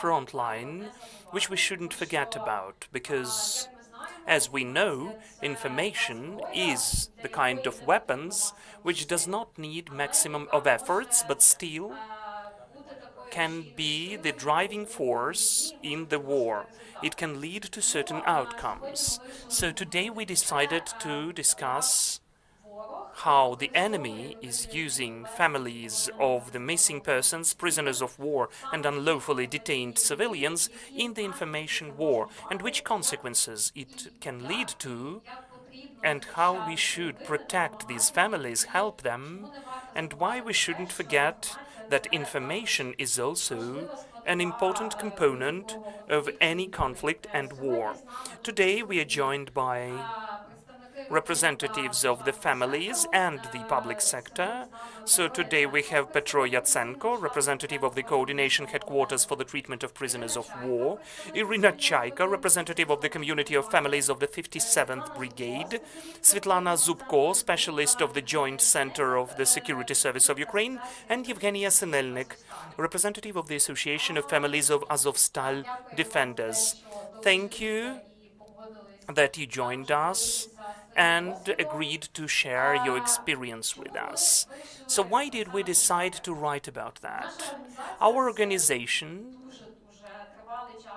front line which we shouldn't forget about, because, as we know, information is the kind of weapons which does not need maximum of efforts, but still can be the driving force in the war. It can lead to certain outcomes. So today we decided to discuss how the enemy is using families of the missing persons, prisoners of war, and unlawfully detained civilians in the information war, and which consequences it can lead to, and how we should protect these families, help them, and why we shouldn't forget that information is also an important component of any conflict and war. Today we are joined by representatives of the families and the public sector. So today we have Petro Yatsenko, representative of the Coordination Headquarters for the Treatment of Prisoners of War, Irina Chaika, representative of the Community of Families of the 57th Brigade, Svetlana Zubko, specialist of the Joint Center of the Security Service of Ukraine, and Evgenia Sinelnik, representative of the Association of Families of Azovstal Defenders. Thank you that you joined us and agreed to share your experience with us. So why did we decide to write about that? Our organization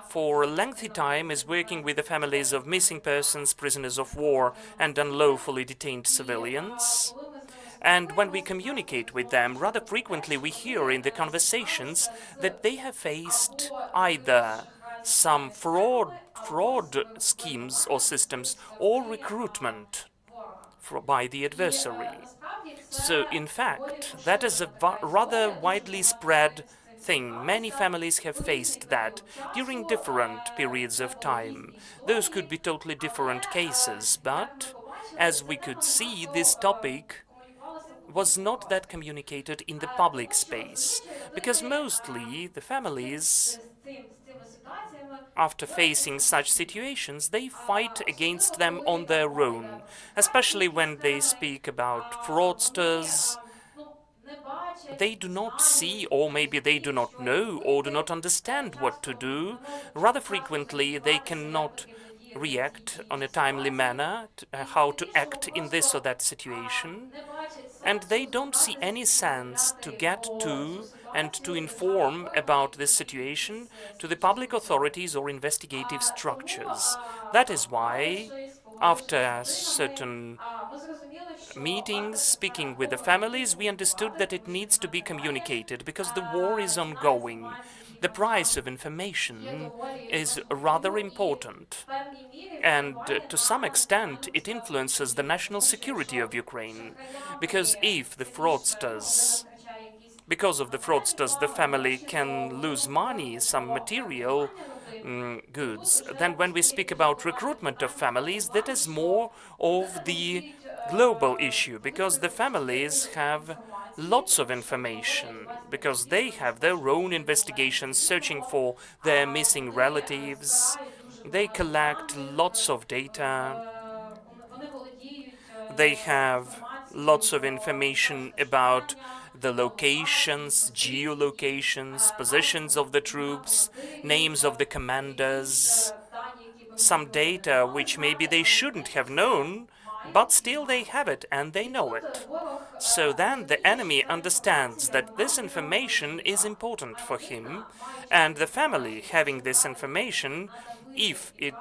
for a lengthy time is working with the families of missing persons, prisoners of war, and unlawfully detained civilians. And when we communicate with them, rather frequently we hear in the conversations that they have faced either some fraud schemes or systems, or recruitment by the adversary. So, in fact, that is a rather widely spread thing. Many families have faced that during different periods of time. Those could be totally different cases, but as we could see, this topic was not that communicated in the public space, because mostly the families, after facing such situations, they fight against them on their own, especially when they speak about fraudsters. They do not see, or maybe they do not know, or do not understand what to do. Rather frequently, they cannot react on a timely manner, how to act in this or that situation, and they don't see any sense to get to and to inform about this situation to the public authorities or investigative structures. That is why, after certain meetings, speaking with the families, we understood that it needs to be communicated, because the war is ongoing. The price of information is rather important, and to some extent it influences the national security of Ukraine, because if the fraudsters, because of the fraudsters, the family can lose money, some material goods. Then when we speak about recruitment of families, that is more of the global issue, because the families have lots of information, because they have their own investigations searching for their missing relatives. They collect lots of data. They have lots of information about the locations, geolocations, positions of the troops, names of the commanders, some data which maybe they shouldn't have known, but still they have it and they know it. So then the enemy understands that this information is important for him, and the family having this information, if it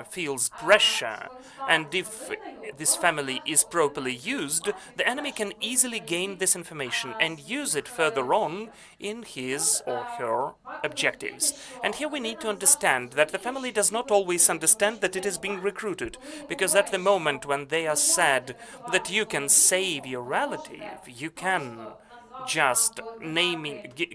feels pressure, and if this family is properly used, the enemy can easily gain this information and use it further on in his or her objectives. And here we need to understand that the family does not always understand that it is being recruited, because at the moment when they are said that you can save your relative, you can just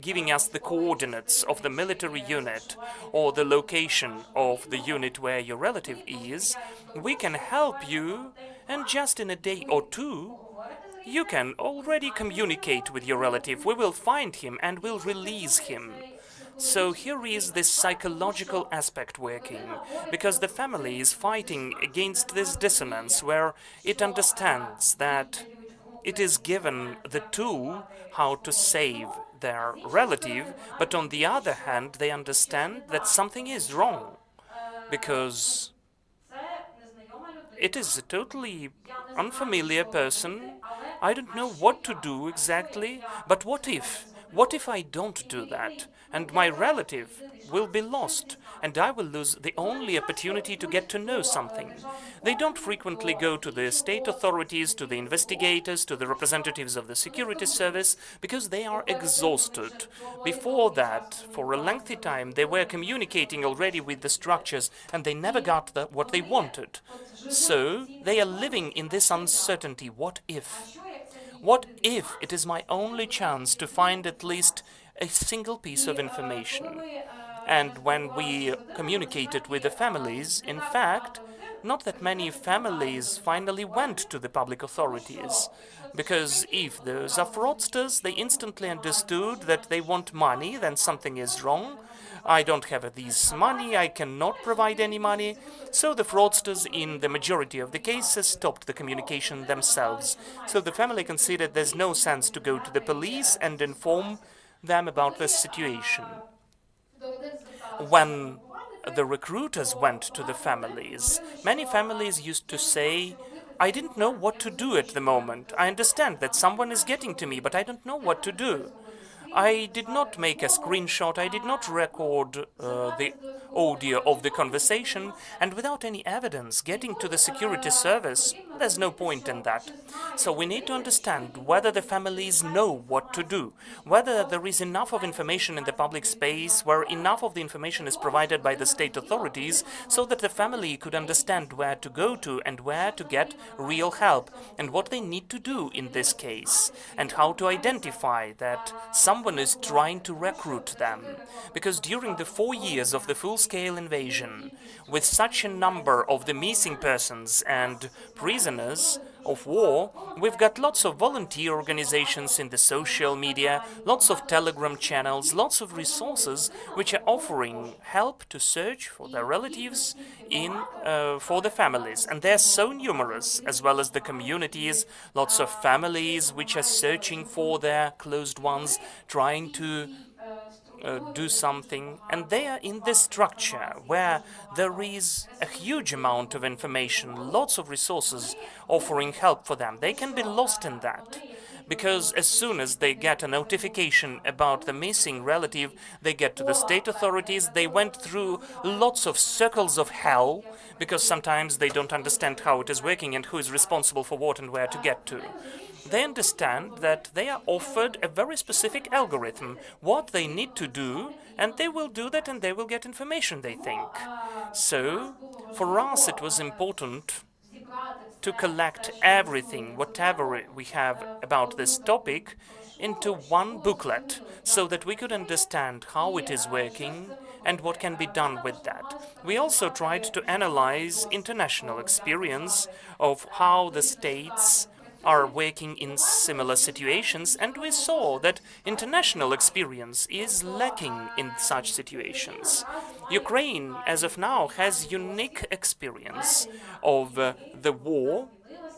giving us the coordinates of the military unit or the location of the unit where your relative is, we can help you, and just in a day or two you can already communicate with your relative. We will find him and will release him. So here is this psychological aspect working, because the family is fighting against this dissonance where it understands that it is given the tool how to save their relative, but on the other hand, they understand that something is wrong because it is a totally unfamiliar person. I don't know what to do exactly, but what if? What if I don't do that? And my relative will be lost, and I will lose the only opportunity to get to know something. They don't frequently go to the state authorities, to the investigators, to the representatives of the security service, because they are exhausted. Before that, for a lengthy time, they were communicating already with the structures, and they never got what they wanted. So they are living in this uncertainty. What if? What if it is my only chance to find at least a single piece of information? And when we communicated with the families, in fact, not that many families finally went to the public authorities, because if those are fraudsters, they instantly understood that they want money, then something is wrong. I don't have this money, I cannot provide any money. So the fraudsters, in the majority of the cases, stopped the communication themselves. So the family considered there's no sense to go to the police and inform them about the situation. When the recruiters went to the families, many families used to say, I didn't know what to do at the moment. I understand that someone is getting to me, but I don't know what to do. I did not make a screenshot, I did not record the audio of the conversation, and without any evidence getting to the security service, there's no point in that. So we need to understand whether the families know what to do, whether there is enough of information in the public space, where enough of the information is provided by the state authorities, so that the family could understand where to go to and where to get real help, and what they need to do in this case, and how to identify that someone is trying to recruit them. Because during the 4 years of the full-scale invasion, with such a number of the missing persons and prisoners of war, we've got lots of volunteer organizations in the social media, lots of Telegram channels, lots of resources which are offering help to search for their relatives for the families. And they're so numerous, as well as the communities, lots of families which are searching for their closed ones, trying to do something, and they are in this structure where there is a huge amount of information, lots of resources offering help for them. They can be lost in that, because as soon as they get a notification about the missing relative, they get to the state authorities. They went through lots of circles of hell, because sometimes they don't understand how it is working and who is responsible for what and where to get to. They understand that they are offered a very specific algorithm, what they need to do, and they will do that and they will get information, they think. So, for us it was important to collect everything, whatever we have about this topic, into one booklet, so that we could understand how it is working and what can be done with that. We also tried to analyze international experience of how the states are working in similar situations, and we saw that international experience is lacking in such situations. Ukraine, as of now, has unique experience of the war.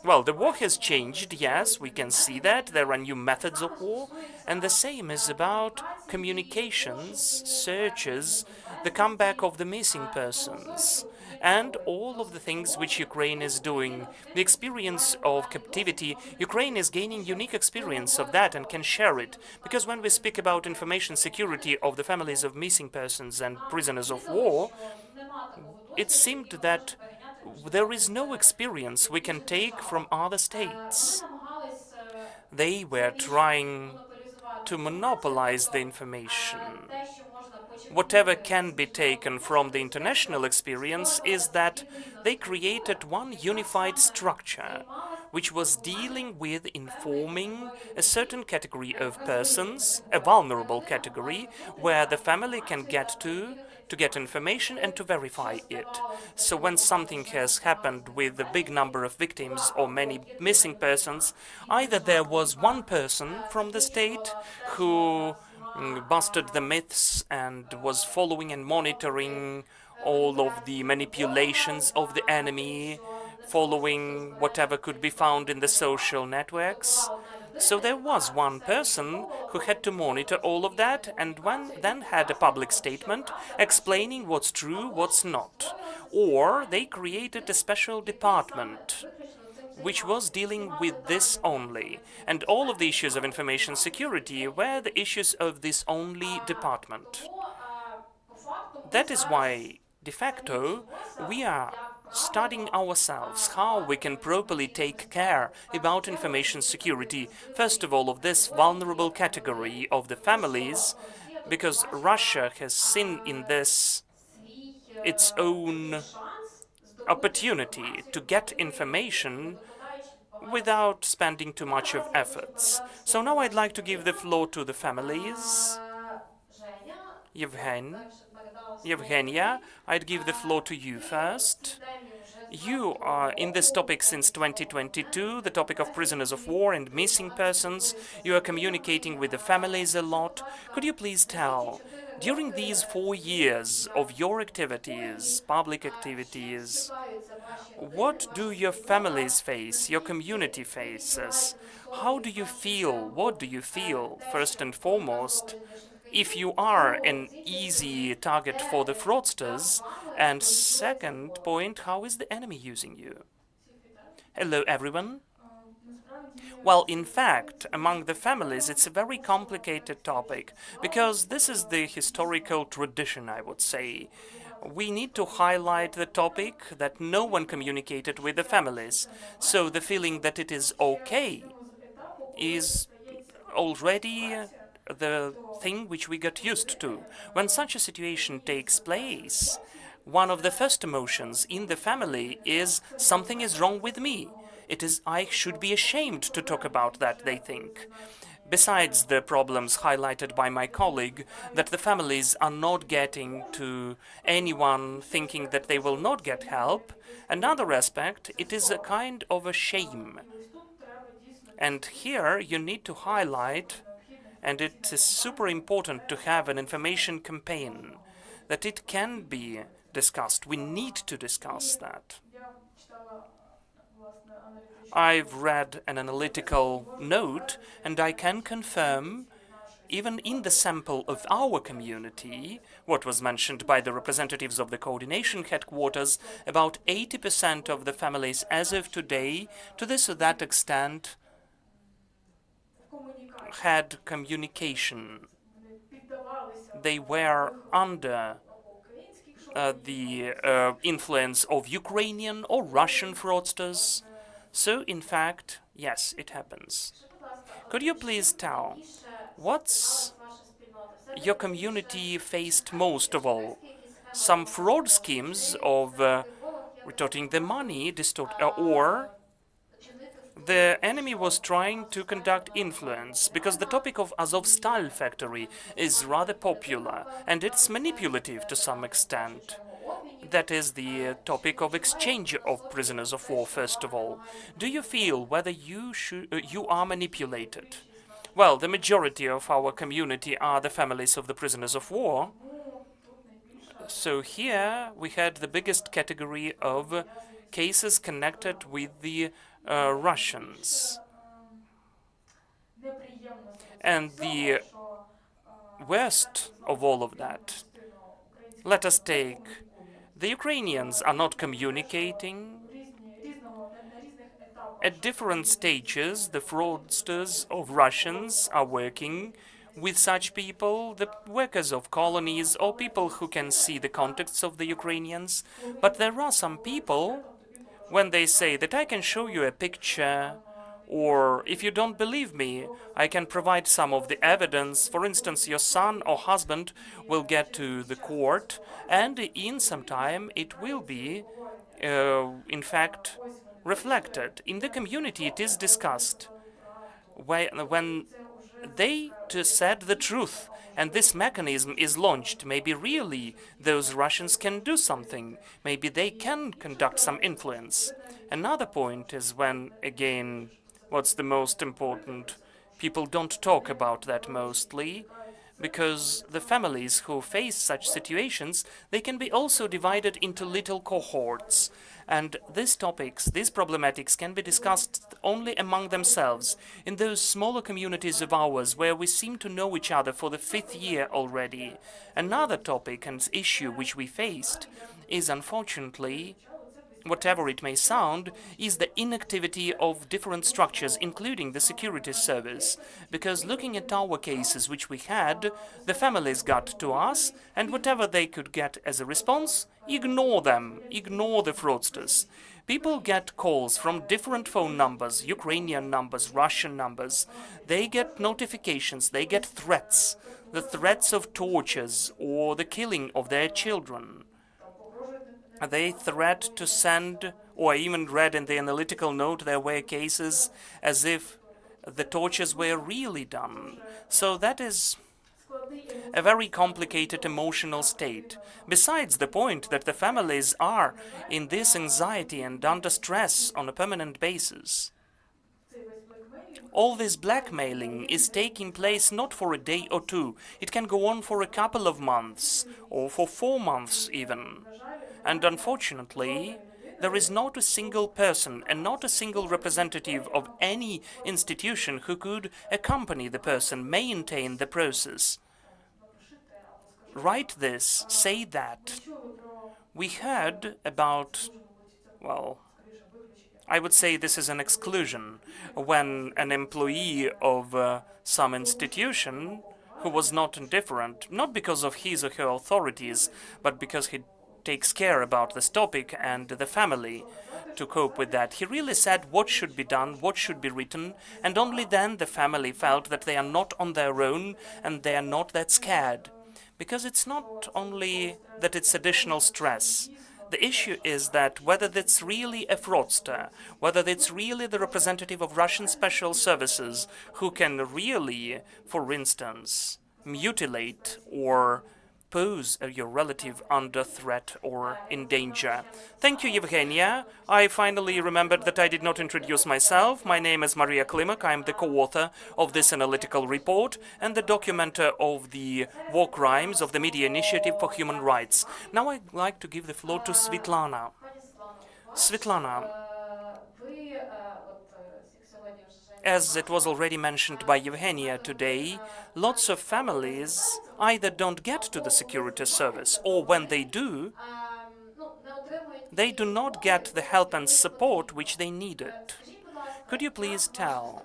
Well, the war has changed, yes, we can see that. There are new methods of war, and the same is about communications, searches, the comeback of the missing persons, and all of the things which Ukraine is doing. The experience of captivity, Ukraine is gaining unique experience of that and can share it. Because when we speak about information security of the families of missing persons and prisoners of war, it seemed that there is no experience we can take from other states. They were trying to monopolize the information. Whatever can be taken from the international experience is that they created one unified structure, which was dealing with informing a certain category of persons, a vulnerable category, where the family can get to get information and to verify it. So when something has happened with a big number of victims or many missing persons, either there was one person from the state who busted the myths and was following and monitoring all of the manipulations of the enemy, following whatever could be found in the social networks, So there was one person who had to monitor all of that and then had a public statement explaining what's true, what's not. Or they created a special department which was dealing with this only. And all of the issues of information security were the issues of this only department. That is why, de facto, we are studying ourselves how we can properly take care about information security, first of all, of this vulnerable category of the families, because Russia has seen in this its own opportunity to get information without spending too much of efforts. So now I'd like to give the floor to the families. Yevgenia, I'd give the floor to you first. You are in this topic since 2022, the topic of prisoners of war and missing persons. You are communicating with the families a lot. Could you please tell, during these 4 years of your activities, public activities, what do your families face, your community faces? How do you feel? What do you feel, first and foremost, if you are an easy target for the fraudsters? And second point, how is the enemy using you? Hello, everyone. Well, in fact, among the families, it's a very complicated topic, because this is the historical tradition, I would say. We need to highlight the topic that no one communicated with the families, so the feeling that it is okay is already the thing which we got used to. When such a situation takes place, one of the first emotions in the family is something is wrong with me. It is I should be ashamed to talk about that, they think. Besides the problems highlighted by my colleague, that the families are not getting to anyone thinking that they will not get help, another aspect, it is a kind of a shame. And here you need to highlight, and it is super important to have an information campaign, that it can be discussed. We need to discuss that. I've read an analytical note, and I can confirm, even in the sample of our community, what was mentioned by the representatives of the coordination headquarters, about 80% of the families as of today, to this or that extent, had communication. They were under the influence of Ukrainian or Russian fraudsters. So, in fact, yes, it happens. Could you please tell, what's your community faced most of all? Some fraud schemes of retorting the money, or the enemy was trying to conduct influence, because the topic of Azovstal factory is rather popular, and it's manipulative to some extent. That is the topic of exchange of prisoners of war, first of all. Do you feel whether you are manipulated? Well, the majority of our community are the families of the prisoners of war. So here we had the biggest category of cases connected with the Russians. And the worst of all of that, let us take, the Ukrainians are not communicating. At different stages, the fraudsters of Russians are working with such people, the workers of colonies, or people who can see the contacts of the Ukrainians. But there are some people, when they say that I can show you a picture, or if you don't believe me, I can provide some of the evidence. For instance, your son or husband will get to the court, and in some time it will be, in fact, reflected. In the community it is discussed. When they said the truth, and this mechanism is launched, maybe really those Russians can do something. Maybe they can conduct some influence. Another point is when, again, what's the most important? People don't talk about that mostly. because the families who face such situations, they can be also divided into little cohorts. And these topics, these problematics can be discussed only among themselves in those smaller communities of ours where we seem to know each other for the 5th year already. Another topic and issue which we faced is, unfortunately, whatever it may sound, is the inactivity of different structures, including the security service. Because looking at our cases which we had, the families got to us, and whatever they could get as a response, ignore them, ignore the fraudsters. People get calls from different phone numbers, Ukrainian numbers, Russian numbers. They get notifications, they get threats, the threats of tortures or the killing of their children. They threat to send, or I even read in the analytical note there were cases as if the tortures were really done. So that is a very complicated emotional state. Besides the point that the families are in this anxiety and under stress on a permanent basis. All this blackmailing is taking place not for a day or two. It can go on for a couple of months, or for 4 months even. And unfortunately, there is not a single person and not a single representative of any institution who could accompany the person, maintain the process. Write this, say that. We heard about, well, I would say this is an exclusion, when an employee of some institution who was not indifferent, not because of his or her authorities, but because he takes care about this topic and the family to cope with that. He really said what should be done, what should be written, and only then the family felt that they are not on their own and they are not that scared. Because it's not only that it's additional stress. The issue is that whether that's really a fraudster, whether it's really the representative of Russian special services who can really, for instance, mutilate or pose your relative under threat or in danger. Thank you, Evgenia. I finally remembered that I did not introduce myself. My name is Maria Klimak. I am the co-author of this analytical report and the documenter of the war crimes of the Media Initiative for Human Rights. Now I'd like to give the floor to Svetlana. Svetlana, as it was already mentioned by Evgenia today, lots of families either don't get to the security service, or when they do not get the help and support which they needed. Could you please tell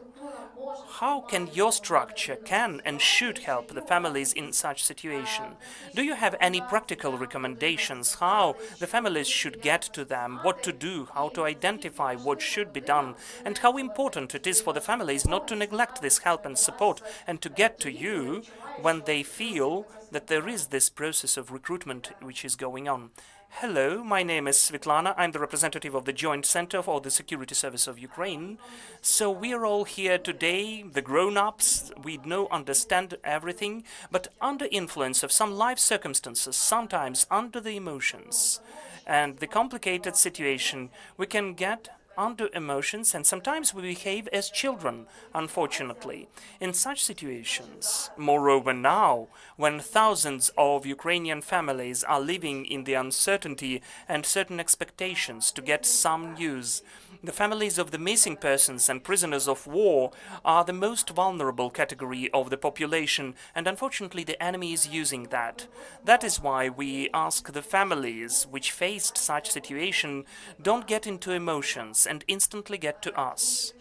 how can your structure and should help the families in such situation? Do you have any practical recommendations how the families should get to them, what to do, how to identify what should be done, and how important it is for the families not to neglect this help and support and to get to you when they feel that there is this process of recruitment which is going on? Hello, my name is Svetlana. I'm the representative of the Joint Center for the Security Service of Ukraine. So we are all here today, the grown-ups. We understand everything, but under influence of some life circumstances, sometimes under the emotions and the complicated situation, we can get under emotions, and sometimes we behave as children, unfortunately. In such situations, moreover now, when thousands of Ukrainian families are living in the uncertainty and certain expectations to get some news, the families of the missing persons and prisoners of war are the most vulnerable category of the population, and unfortunately the enemy is using that. That is why we ask the families which faced such situation, don't get into emotions and instantly get to us.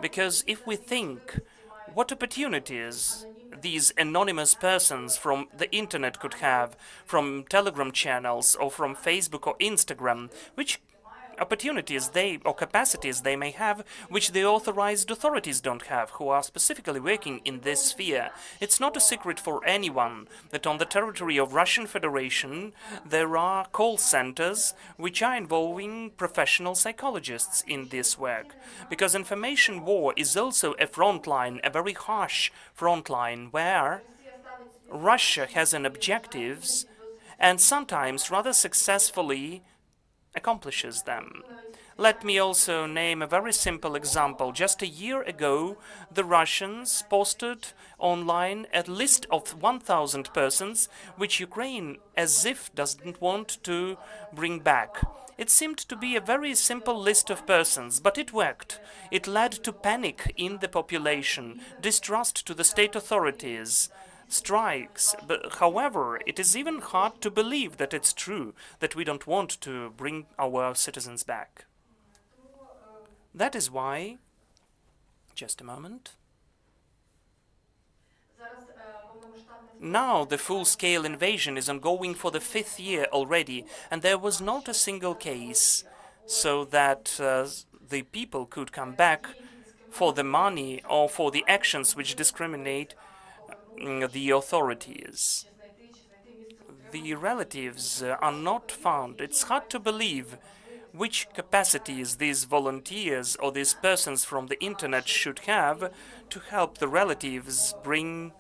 Because if we think what opportunities these anonymous persons from the internet could have, from Telegram channels or from Facebook or Instagram, which opportunities or capacities they may have which the authorized authorities don't have, who are specifically working in this sphere. It's not a secret for anyone that on the territory of Russian Federation there are call centers which are involving professional psychologists in this work. Because information war is also a front line, a very harsh front line, where Russia has an objectives and sometimes rather successfully accomplishes them. Let me also name a very simple example. Just a year ago, the Russians posted online a list of 1,000 persons which Ukraine as if doesn't want to bring back. It seemed to be a very simple list of persons, but it worked. It led to panic in the population, distrust to the state authorities, strikes. But, however, it is even hard to believe that it's true, that we don't want to bring our citizens back. That is why, just a moment, now the full-scale invasion is ongoing for the 5th year already, and there was not a single case so that the people could come back for the money or for the actions which discriminate the authorities. The relatives are not found. It's hard to believe which capacities these volunteers or these persons from the internet should have to help the relatives bring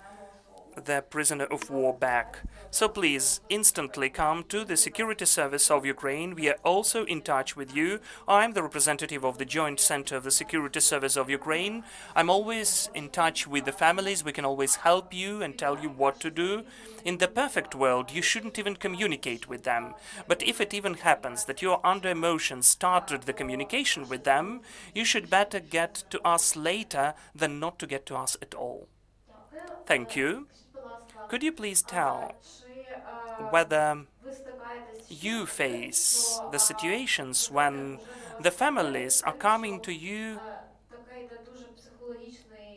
their prisoner of war back. So please, instantly come to the Security Service of Ukraine. We are also in touch with you. I'm the representative of the Joint Center of the Security Service of Ukraine. I'm always in touch with the families. We can always help you and tell you what to do. In the perfect world, you shouldn't even communicate with them. But if it even happens that you are under emotion started the communication with them, you should better get to us later than not to get to us at all. Thank you. Could you please tell whether you face the situations when the families are coming to you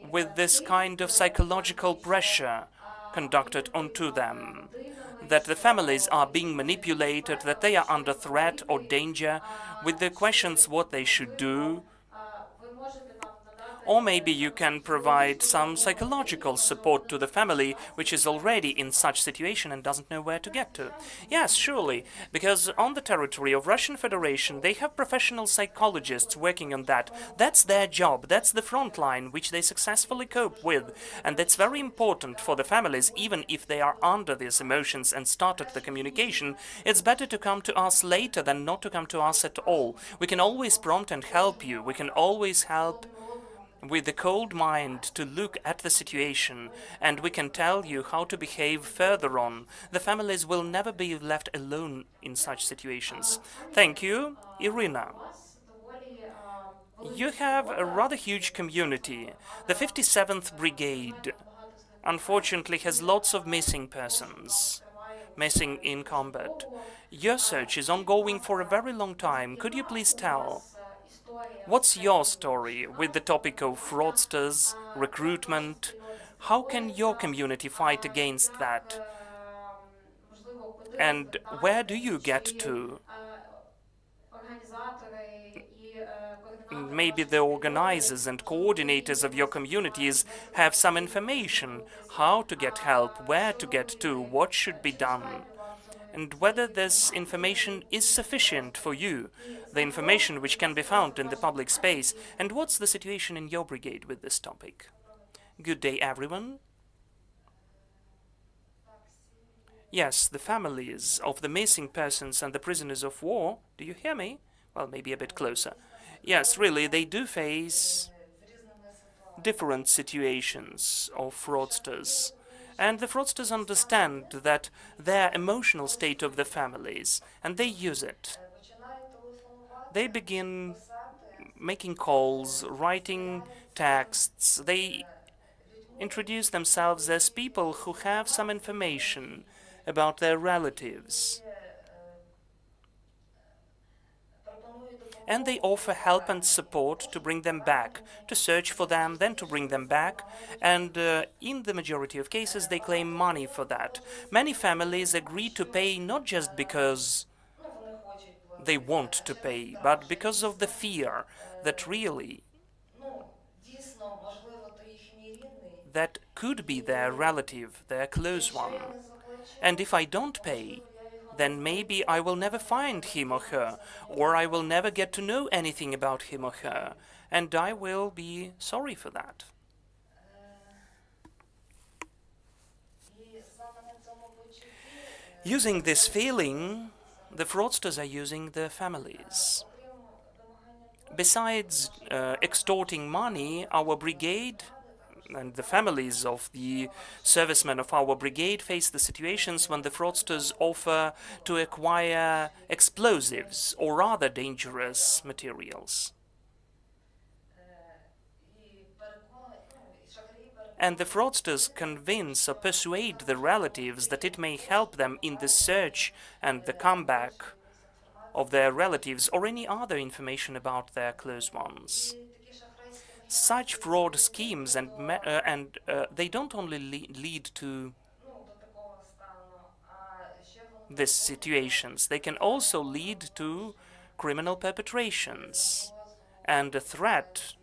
with this kind of psychological pressure conducted onto them, that the families are being manipulated, that they are under threat or danger, with the questions what they should do? Or maybe you can provide some psychological support to the family which is already in such situation and doesn't know where to get to. Yes, surely, because on the territory of Russian Federation they have professional psychologists working on that. That's their job, that's the front line which they successfully cope with, and that's very important for the families. Even if they are under these emotions and started the communication, it's better to come to us later than not to come to us at all. We can always prompt and help you. We can always help with a cold mind to look at the situation, and we can tell you how to behave further on. The families will never be left alone in such situations. Thank you. Irina. You have a rather huge community. The 57th Brigade, unfortunately, has lots of missing persons, missing in combat. Your search is ongoing for a very long time. Could you please tell what's your story with the topic of fraudsters, recruitment? How can your community fight against that? And where do you get to? Maybe the organizers and coordinators of your communities have some information, how to get help, where to get to, what should be done, and whether this information is sufficient for you, the information which can be found in the public space, and what's the situation in your brigade with this topic. Good day, everyone. Yes, the families of the missing persons and the prisoners of war, do you hear me? Well, maybe a bit closer. Yes, really, they do face different situations of fraudsters. And the fraudsters understand that their emotional state of the families, and they use it. They begin making calls, writing texts. They introduce themselves as people who have some information about their relatives. And they offer help and support to bring them back, to search for them, then to bring them back, and in the majority of cases they claim money for that. Many families agree to pay not just because they want to pay, but because of the fear that really that could be their relative, their close one. And if I don't pay, then maybe I will never find him or her, or I will never get to know anything about him or her, and I will be sorry for that. Using this feeling, the fraudsters are using their families. Besides extorting money, our brigade and the families of the servicemen of our brigade face the situations when the fraudsters offer to acquire explosives or other dangerous materials. And the fraudsters convince or persuade the relatives that it may help them in the search and the comeback of their relatives or any other information about their close ones. Such fraud schemes they don't only lead to these situations, they can also lead to criminal perpetrations and a threat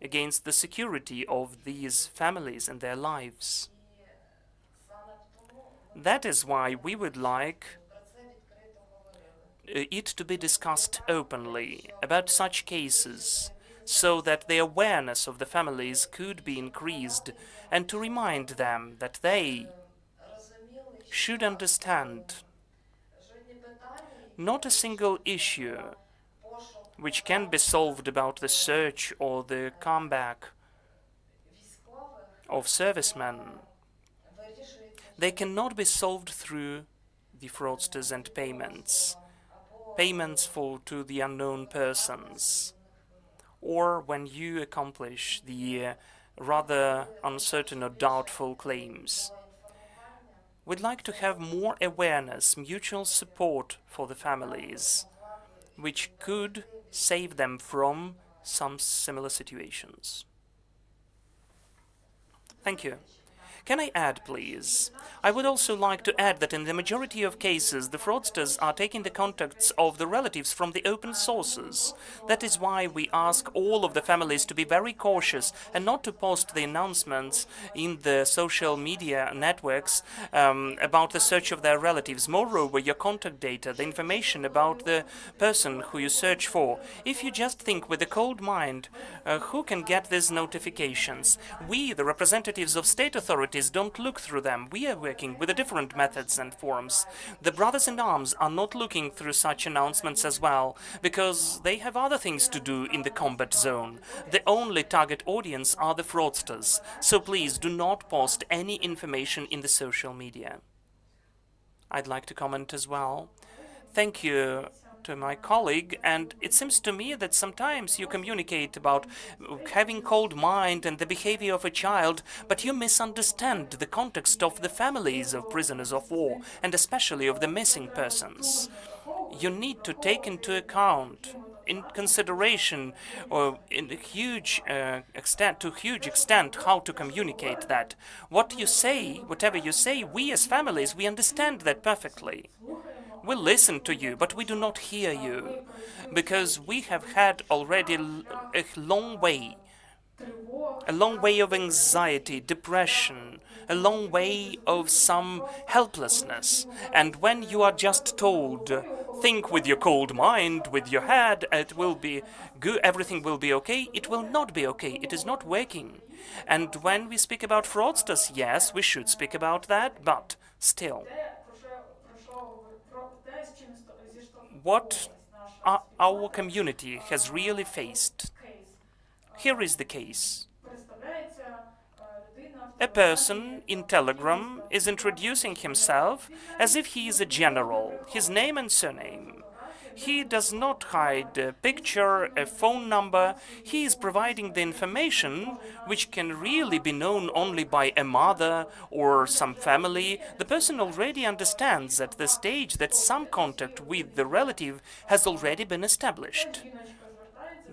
against the security of these families and their lives. That is why we would like it to be discussed openly about such cases, so that the awareness of the families could be increased, and to remind them that they should understand not a single issue which can be solved about the search or the comeback of servicemen. They cannot be solved through the fraudsters and payments to the unknown persons, or when you accomplish the rather uncertain or doubtful claims. We'd like to have more awareness, mutual support for the families, which could save them from some similar situations. Thank you. Can I add, please? I would also like to add that in the majority of cases, the fraudsters are taking the contacts of the relatives from the open sources. That is why we ask all of the families to be very cautious and not to post the announcements in the social media networks about the search of their relatives. Moreover, your contact data, the information about the person who you search for. If you just think with a cold mind, who can get these notifications? We, the representatives of state authorities, don't look through them. We are working with different methods and forms. The brothers in arms are not looking through such announcements as well, because they have other things to do in the combat zone. The only target audience are the fraudsters. So please do not post any information in the social media. I'd like to comment as well. Thank you to my colleague, and it seems to me that sometimes you communicate about having cold mind and the behavior of a child, but you misunderstand the context of the families of prisoners of war, and especially of the missing persons. You need to take into account, in consideration, or in a huge extent, how to communicate that. What you say, whatever you say, we as families, we understand that perfectly. We listen to you, but we do not hear you, because we have had already a long way of anxiety, depression, a long way of some helplessness. And when you are just told, think with your cold mind, with your head, it will be good, everything will be okay, it will not be okay. It is not working. And when we speak about fraudsters, yes, we should speak about that, but still, what our community has really faced. Here is the case. A person in Telegram is introducing himself as if he is a general, his name and surname. He does not hide a picture, a phone number. He is providing the information which can really be known only by a mother or some family. The person already understands at the stage that some contact with the relative has already been established.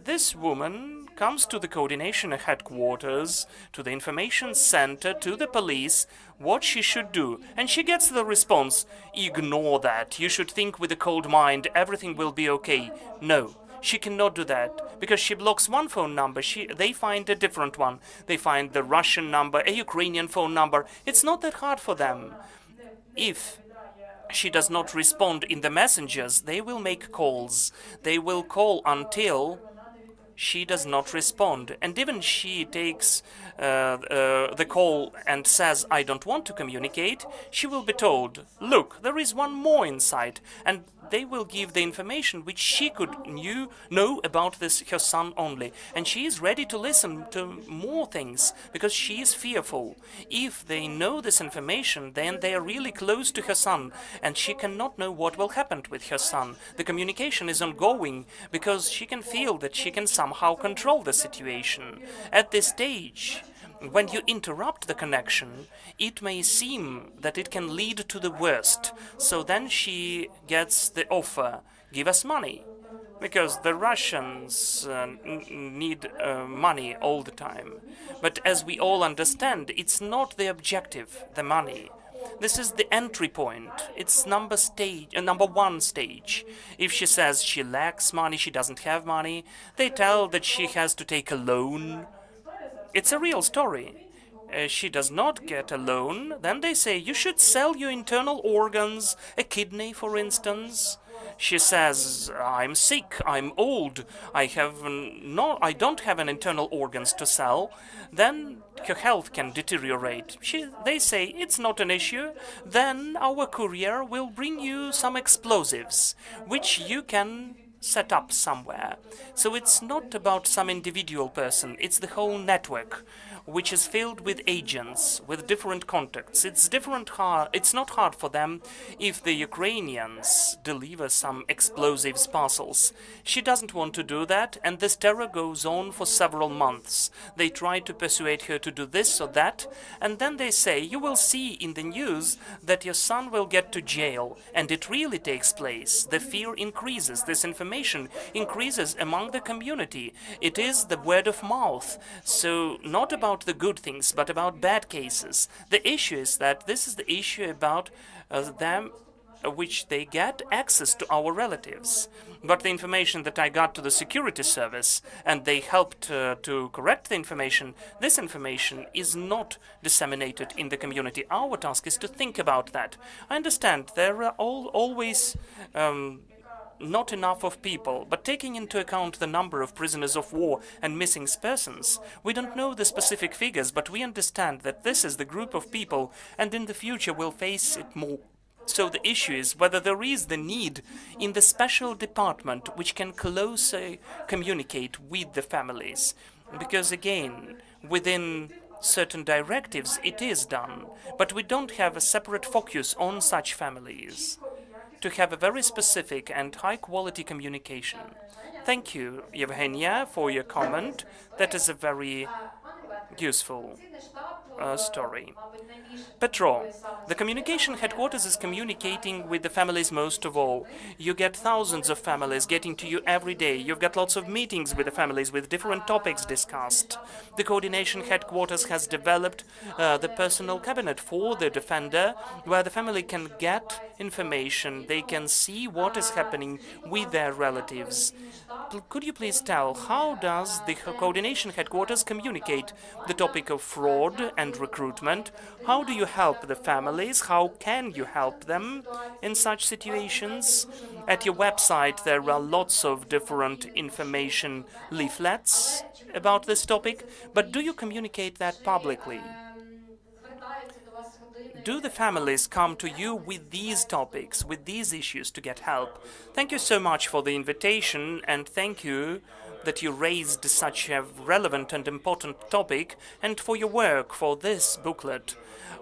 This woman comes to the coordination headquarters, to the information center, to the police, what she should do, and she gets the response, ignore that, you should think with a cold mind, everything will be okay. No, she cannot do that, because she blocks one phone number, they find a different one. They find the Russian number, a Ukrainian phone number. It's not that hard for them. If she does not respond in the messengers, they will make calls. They will call until she does not respond, and even she takes the call and says, I don't want to communicate, she will be told, look, there is one more inside, and they will give the information which she could know about her son only. And she is ready to listen to more things because she is fearful. If they know this information, then they are really close to her son, and she cannot know what will happen with her son. The communication is ongoing because she can feel that she can somehow control the situation. At this stage, when you interrupt the connection, it may seem that it can lead to the worst. So then she gets the offer, give us money, because the Russians need money all the time. But as we all understand, it's not the objective, the money. This is the entry point. It's number one stage. If she says she lacks money, she doesn't have money, they tell that she has to take a loan. It's a real story. She does not get a loan, then they say you should sell your internal organs, a kidney for instance. She says, I'm sick, I'm old, I don't have an internal organs to sell. Then her health can deteriorate. They say it's not an issue. Then our courier will bring you some explosives, which you can set up somewhere. So it's not about some individual person, it's the whole network, which is filled with agents, with different contacts. It's not hard for them if the Ukrainians deliver some explosives parcels. She doesn't want to do that, and this terror goes on for several months. They try to persuade her to do this or that, and then they say, you will see in the news that your son will get to jail, and it really takes place. The fear increases, this information increases among the community. It is the word of mouth. So not about the good things, but about bad cases. The issue is that this is the issue about them, which they get access to our relatives. But the information that I got to the security service, and they helped to correct the information, this information is not disseminated in the community. Our task is to think about that. I understand there are always not enough of people, but taking into account the number of prisoners of war and missing persons, we don't know the specific figures, but we understand that this is the group of people, and in the future we'll face it more. So the issue is whether there is the need in the special department which can closely communicate with the families. Because again, within certain directives it is done, but we don't have a separate focus on such families to have a very specific and high-quality communication. Thank you, Evgenia, for your comment. That is a very useful story. Petro, the communication headquarters is communicating with the families most of all. You get thousands of families getting to you every day. You've got lots of meetings with the families with different topics discussed. The coordination headquarters has developed the personal cabinet for the defender, where the family can get information. They can see what is happening with their relatives. Could you please tell, how does the coordination headquarters communicate the topic of fraud and recruitment? How do you help the families? How can you help them in such situations? At your website there are lots of different information leaflets about this topic, but do you communicate that publicly? Do the families come to you with these topics, with these issues to get help? Thank you so much for the invitation, and thank you that you raised such a relevant and important topic, and for your work for this booklet,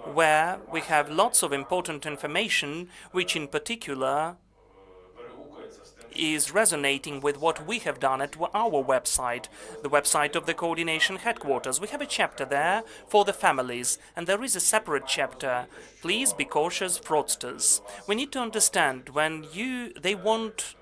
where we have lots of important information, which in particular is resonating with what we have done at our website, the website of the coordination headquarters. We have a chapter there for the families, and there is a separate chapter, please be cautious, fraudsters. We need to understand when they want,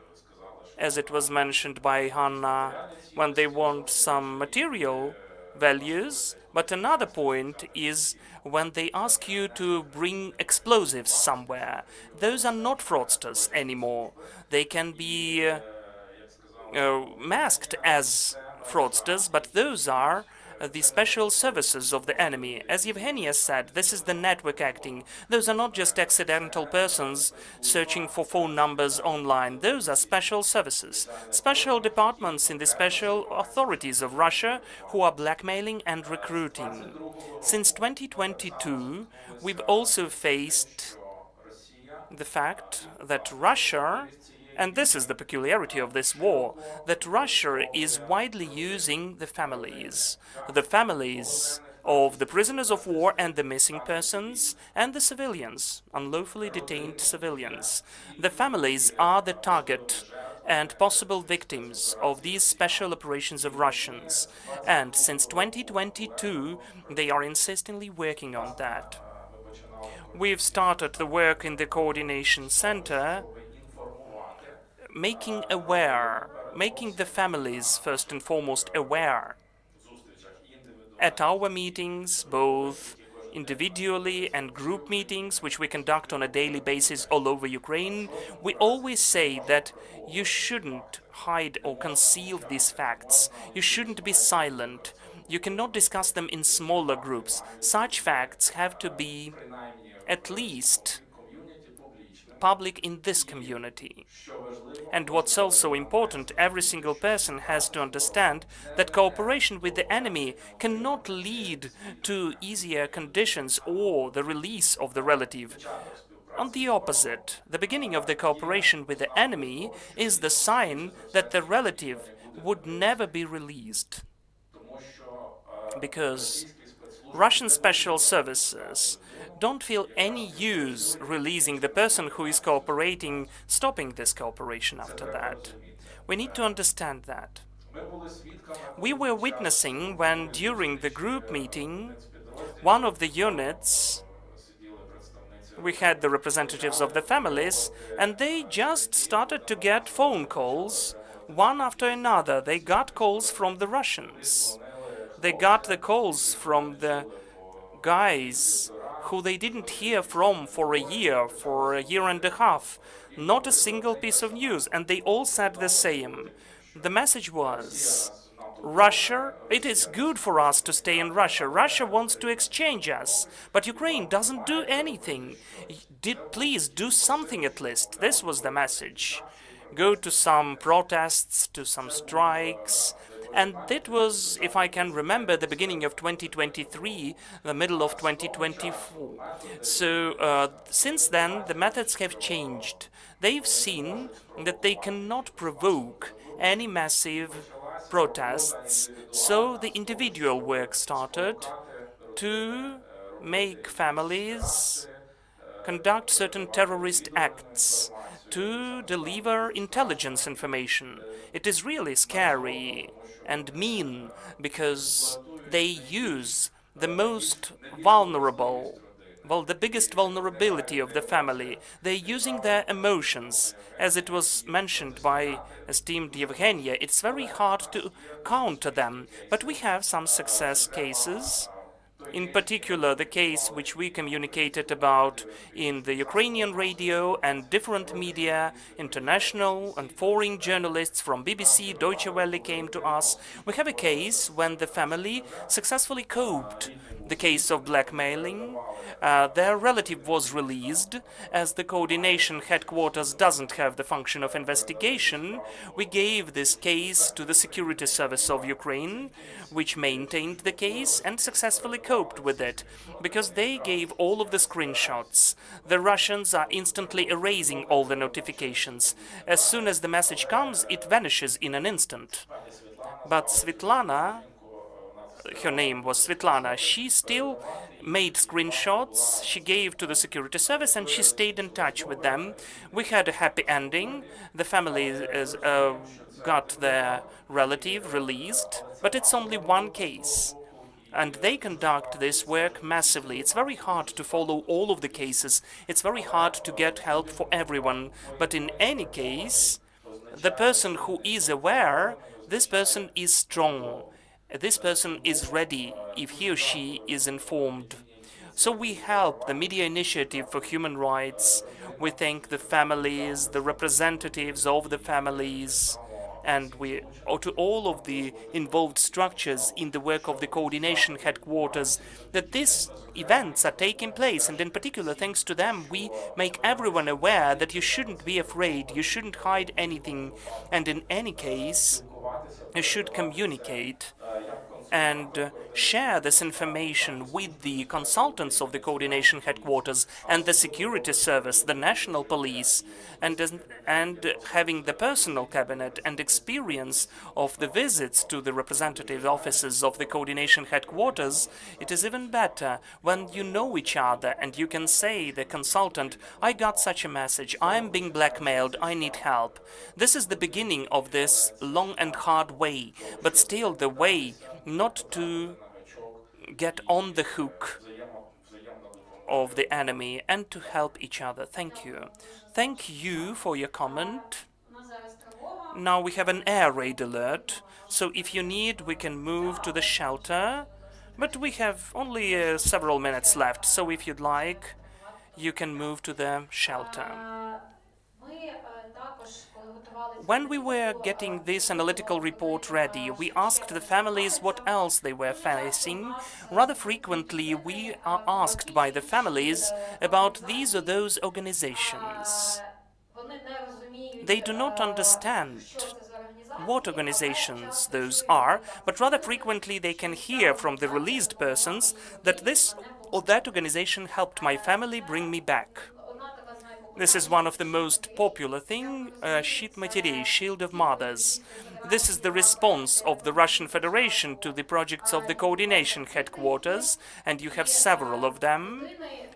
as it was mentioned by Hanna, when they want some material values, but another point is when they ask you to bring explosives somewhere. Those are not fraudsters anymore. They can be masked as fraudsters, but those are the special services of the enemy. As Evgenia said, this is the network acting. Those are not just accidental persons searching for phone numbers online. Those are special services, special departments in the special authorities of Russia who are blackmailing and recruiting. Since 2022, we've also faced the fact that Russia, and this is the peculiarity of this war, that Russia is widely using the families of the prisoners of war and the missing persons and the civilians, unlawfully detained civilians. The families are the target and possible victims of these special operations of Russians. And since 2022, they are insistently working on that. We've started the work in the coordination center, making the families first and foremost aware. At our meetings, both individually and group meetings, which we conduct on a daily basis all over Ukraine, we always say that you shouldn't hide or conceal these facts. You shouldn't be silent. You cannot discuss them in smaller groups. Such facts have to be at least public in this community. And what's also important, every single person has to understand that cooperation with the enemy cannot lead to easier conditions or the release of the relative. On the opposite, the beginning of the cooperation with the enemy is the sign that the relative would never be released. Because Russian special services don't feel any use releasing the person who is cooperating, stopping this cooperation after that. We need to understand that. We were witnessing when, during the group meeting, one of the units, we had the representatives of the families, and they just started to get phone calls, one after another. They got calls from the Russians. They got the calls from the guys who they didn't hear from for a year and a half. Not a single piece of news, and they all said the same. The message was, Russia, it is good for us to stay in Russia. Russia wants to exchange us, but Ukraine doesn't do anything. Please do something at least. This was the message. Go to some protests, to some strikes. And that was, if I can remember, the beginning of 2023, the middle of 2024. So since then, the methods have changed. They've seen that they cannot provoke any massive protests, so the individual work started to make families conduct certain terrorist acts, to deliver intelligence information. It is really scary and mean, because they use the most vulnerable, well, the biggest vulnerability of the family. They're using their emotions. As it was mentioned by esteemed Yevgenia, it's very hard to counter them, but we have some success cases. In particular, the case which we communicated about in the Ukrainian radio and different media, international and foreign journalists from BBC, Deutsche Welle came to us. We have a case when the family successfully coped the case of blackmailing. Their relative was released. As the coordination headquarters doesn't have the function of investigation, we gave this case to the Security Service of Ukraine, which maintained the case and successfully coped with it, because they gave all of the screenshots. The Russians are instantly erasing all the notifications. As soon as the message comes, it vanishes in an instant. But Svetlana, her name was Svetlana, she still made screenshots, she gave to the security service, and she stayed in touch with them. We had a happy ending. The family got their relative released, but it's only one case. And they conduct this work massively. It's very hard to follow all of the cases. It's very hard to get help for everyone. But in any case, the person who is aware, this person is strong. This person is ready if he or she is informed. So we help the Media Initiative for Human Rights. We thank the families, the representatives of the families, and to all of the involved structures in the work of the coordination headquarters, that these events are taking place. And in particular, thanks to them, we make everyone aware that you shouldn't be afraid, you shouldn't hide anything, and in any case, you should communicate. and share this information with the consultants of the coordination headquarters and the security service, the national police, and having the personal cabinet and experience of the visits to the representative offices of the coordination headquarters, it is even better when you know each other and you can say the consultant, I got such a message, I am being blackmailed, I need help. This is the beginning of this long and hard way, but still the way not to get on the hook of the enemy and to help each other. Thank you. Thank you for your comment. Now we have an air raid alert, so if you need, we can move to the shelter, but we have only several minutes left, so if you'd like, you can move to the shelter. When we were getting this analytical report ready, we asked the families what else they were facing. Rather frequently, we are asked by the families about these or those organizations. They do not understand what organizations those are, but rather frequently they can hear from the released persons that this or that organization helped my family bring me back. This is one of the most popular thing, Щит матерей, Shield of Mothers. This is the response of the Russian Federation to the projects of the coordination headquarters, and you have several of them.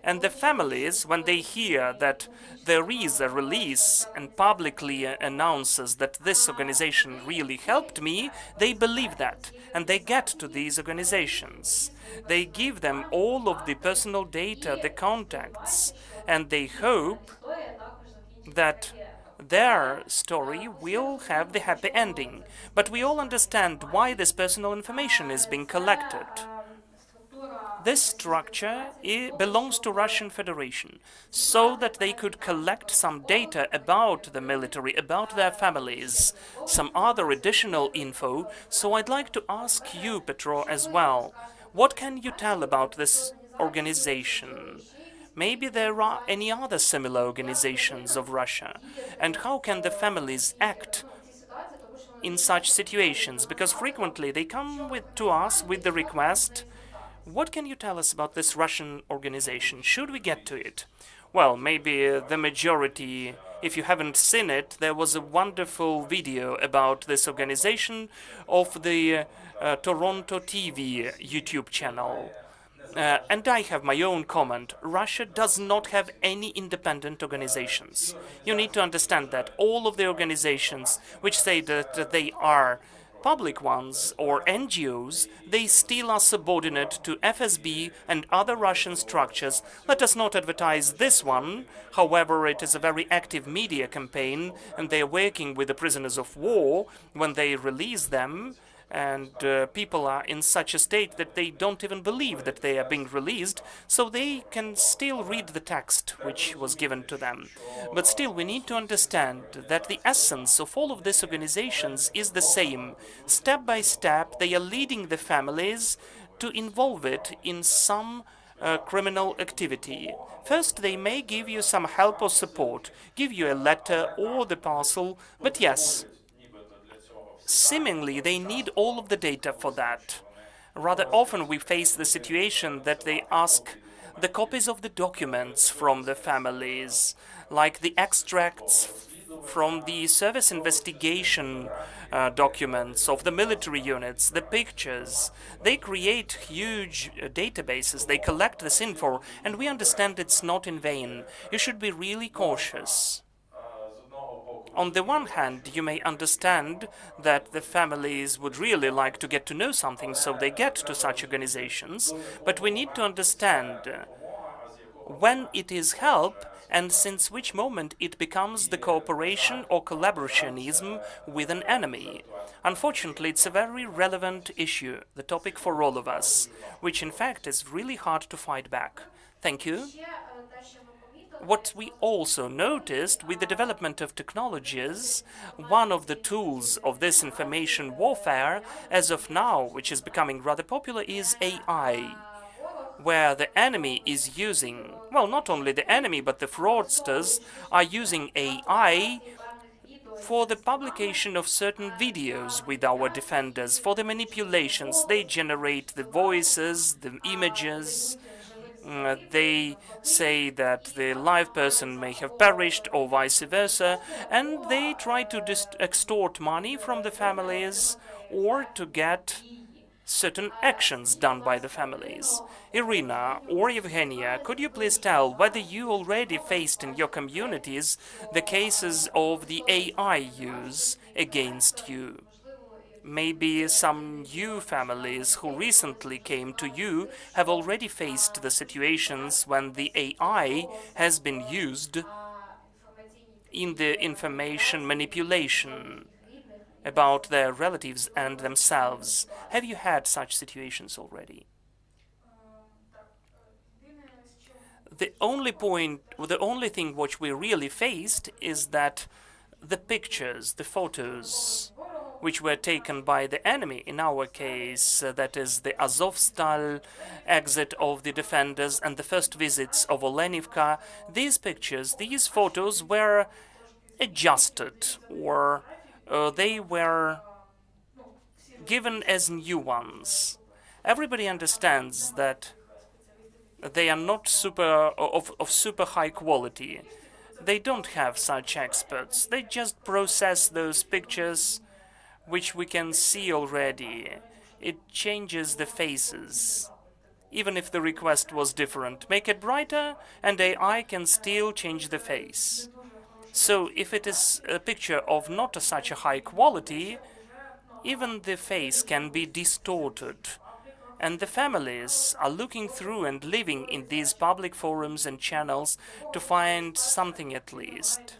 And the families, when they hear that there is a release and publicly announces that this organization really helped me, they believe that, and they get to these organizations. They give them all of the personal data, the contacts, and they hope that their story will have the happy ending. But we all understand why this personal information is being collected. This structure belongs to Russian Federation, so that they could collect some data about the military, about their families, some other additional info. So I'd like to ask you, Petro, as well, what can you tell about this organization? Maybe there are any other similar organizations of Russia. And how can the families act in such situations? Because frequently they come to us with the request, what can you tell us about this Russian organization? Should we get to it? Well, maybe the majority, if you haven't seen it, there was a wonderful video about this organization of the Toronto TV YouTube channel. And I have my own comment. Russia does not have any independent organizations. You need to understand that all of the organizations which say that they are public ones or NGOs, they still are subordinate to FSB and other Russian structures. Let us not advertise this one. However, it is a very active media campaign, and they are working with the prisoners of war when they release them. And people are in such a state that they don't even believe that they are being released, so they can still read the text which was given to them. But still, we need to understand that the essence of all of these organizations is the same. Step by step, they are leading the families to involve it in some criminal activity. First, they may give you some help or support, give you a letter or the parcel, but yes, seemingly, they need all of the data for that. Rather often we face the situation that they ask the copies of the documents from the families, like the extracts from the service investigation documents of the military units, the pictures. They create huge databases, they collect this info, and we understand it's not in vain. You should be really cautious. On the one hand, you may understand that the families would really like to get to know something, so they get to such organizations, but we need to understand when it is help and since which moment it becomes the cooperation or collaborationism with an enemy. Unfortunately, it's a very relevant issue, the topic for all of us, which in fact is really hard to fight back. Thank you. What we also noticed with the development of technologies, one of the tools of this information warfare, as of now, which is becoming rather popular, is AI, where the enemy is using, well, not only the enemy, but the fraudsters are using AI for the publication of certain videos with our defenders, for the manipulations. They generate the voices, the images. They say that the live person may have perished or vice versa, and they try to extort money from the families or to get certain actions done by the families. Irina or Evgenia, could you please tell whether you already faced in your communities the cases of the AI use against you? Maybe some new families who recently came to you have already faced the situations when the AI has been used in the information manipulation about their relatives and themselves. Have you had such situations already? The only thing which we really faced is that the pictures, the photos, which were taken by the enemy, in our case, that is the Azovstal exit of the defenders and the first visits of Olenivka, these pictures, these photos were adjusted, or they were given as new ones. Everybody understands that they are not of super high quality. They don't have such experts. They just process those pictures, which we can see already. It changes the faces, even if the request was different. Make it brighter, and AI can still change the face. So if it is a picture of not such a high quality, even the face can be distorted. And the families are looking through and living in these public forums and channels to find something at least,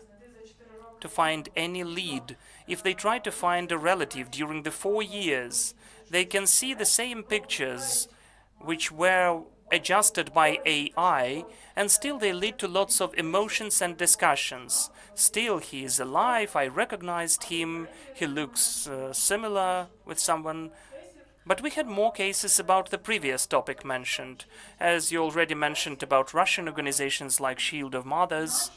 to find any lead. If they try to find a relative during the 4 years, they can see the same pictures which were adjusted by AI, and still they lead to lots of emotions and discussions. Still, he is alive, I recognized him, he looks similar with someone. But we had more cases about the previous topic mentioned. As you already mentioned about Russian organizations like Shield of Mothers,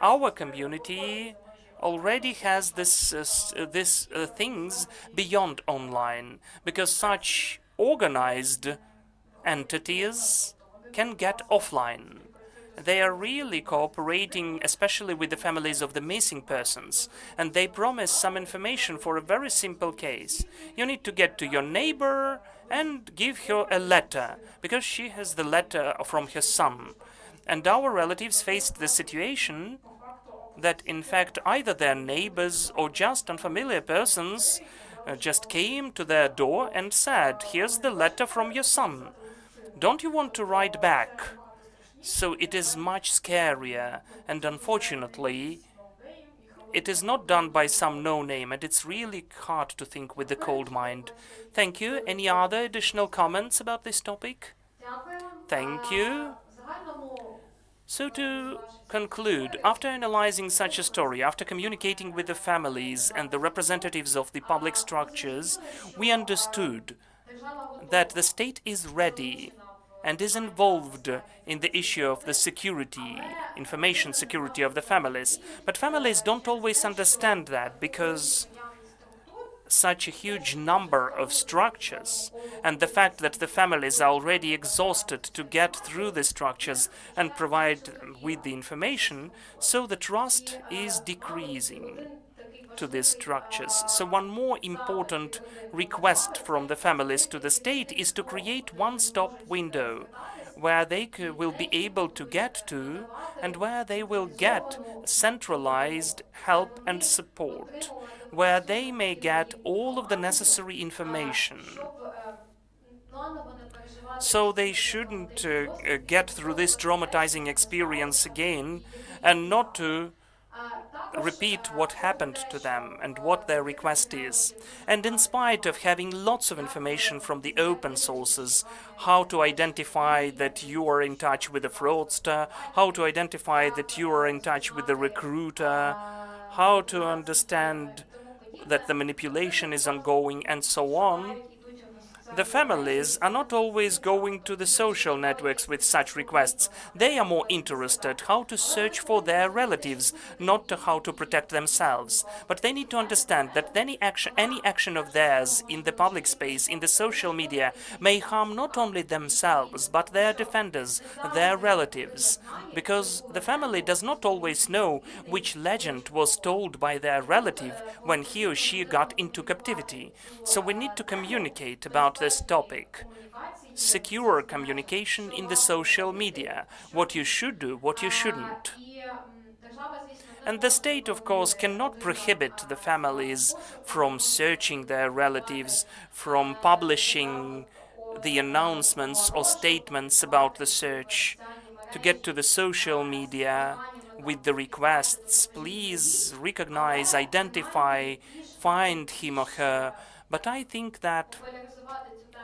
our community already has this things beyond online, because such organized entities can get offline. They are really cooperating, especially with the families of the missing persons, and they promise some information for a very simple case. You need to get to your neighbor and give her a letter, because she has the letter from her son. And our relatives faced the situation that, in fact, either their neighbors or just unfamiliar persons just came to their door and said, "Here's the letter from your son. Don't you want to write back?" So it is much scarier, and unfortunately, it is not done by some no-name, and it's really hard to think with the cold mind. Thank you. Any other additional comments about this topic? Thank you. So to conclude, after analyzing such a story, after communicating with the families and the representatives of the public structures, we understood that the state is ready and is involved in the issue of the security, information security of the families. But families don't always understand that, because such a huge number of structures, and the fact that the families are already exhausted to get through the structures and provide with the information, so the trust is decreasing to these structures. So one more important request from the families to the state is to create one-stop window where they will be able to get to, and where they will get centralized help and support, where they may get all of the necessary information. So they shouldn't get through this traumatizing experience again, and not to repeat what happened to them and what their request is. And in spite of having lots of information from the open sources, how to identify that you are in touch with a fraudster, how to identify that you are in touch with the recruiter, how to understand that the manipulation is ongoing, and so on, The families are not always going to the social networks with such requests. They are more interested how to search for their relatives, not to how to protect themselves. But they need to understand that any action of theirs in the public space, in the social media, may harm not only themselves, but their defenders, their relatives. Because the family does not always know which legend was told by their relative when he or she got into captivity. So we need to communicate about this topic. Secure communication in the social media. What you should do, what you shouldn't. And the state, of course, cannot prohibit the families from searching their relatives, from publishing the announcements or statements about the search, to get to the social media with the requests, please recognize, identify, find him or her. But I think that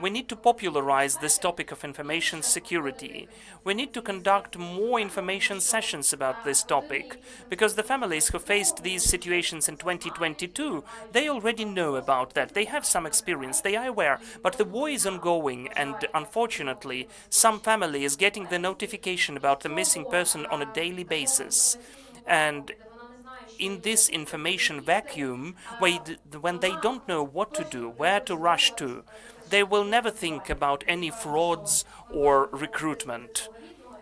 we need to popularize this topic of information security. We need to conduct more information sessions about this topic, because the families who faced these situations in 2022, they already know about that. They have some experience, they are aware, but the war is ongoing, and unfortunately, some family is getting the notification about the missing person on a daily basis. And in this information vacuum, when they don't know what to do, where to rush to, they will never think about any frauds or recruitment.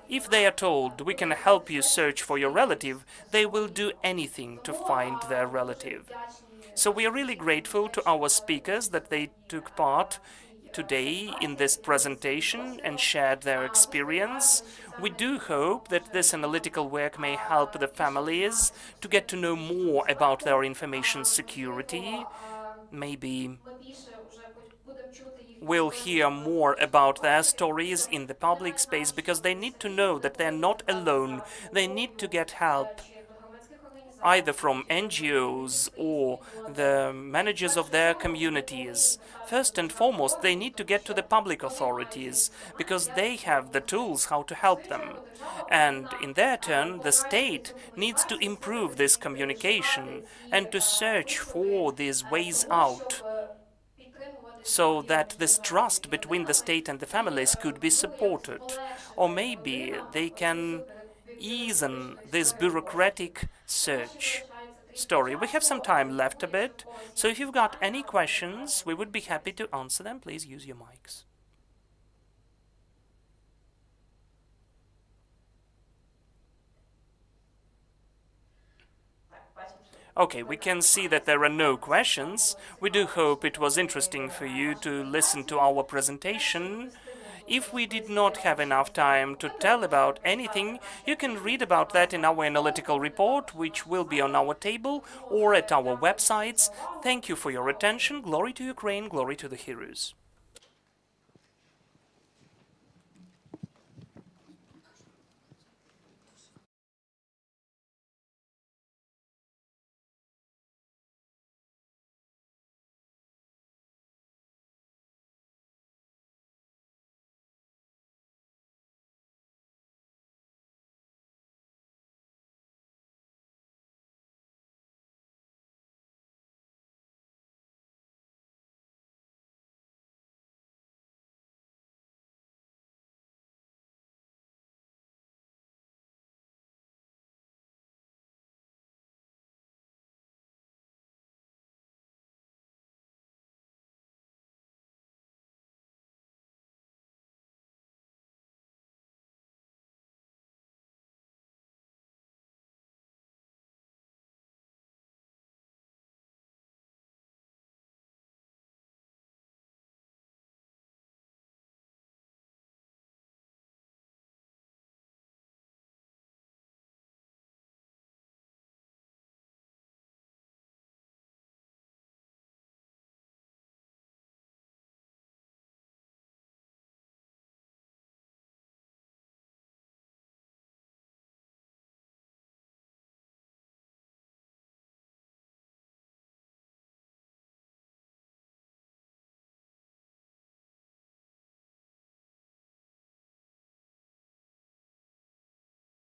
If they are told, we can help you search for your relative, they will do anything to find their relative. So we are really grateful to our speakers that they took part today in this presentation and shared their experience. We do hope that this analytical work may help the families to get to know more about their information security. Maybe we'll hear more about their stories in the public space, because they need to know that they're not alone. They need to get help either from NGOs or the managers of their communities. First and foremost, they need to get to the public authorities, because they have the tools how to help them. And in their turn, the state needs to improve this communication and to search for these ways out, so that this trust between the state and the families could be supported. Or maybe they can ease this bureaucratic search story. We have some time left a bit, so if you've got any questions, we would be happy to answer them. Please use your mics. Okay, we can see that there are no questions. We do hope it was interesting for you to listen to our presentation. If we did not have enough time to tell about anything, you can read about that in our analytical report, which will be on our table or at our websites. Thank you for your attention. Glory to Ukraine, glory to the heroes.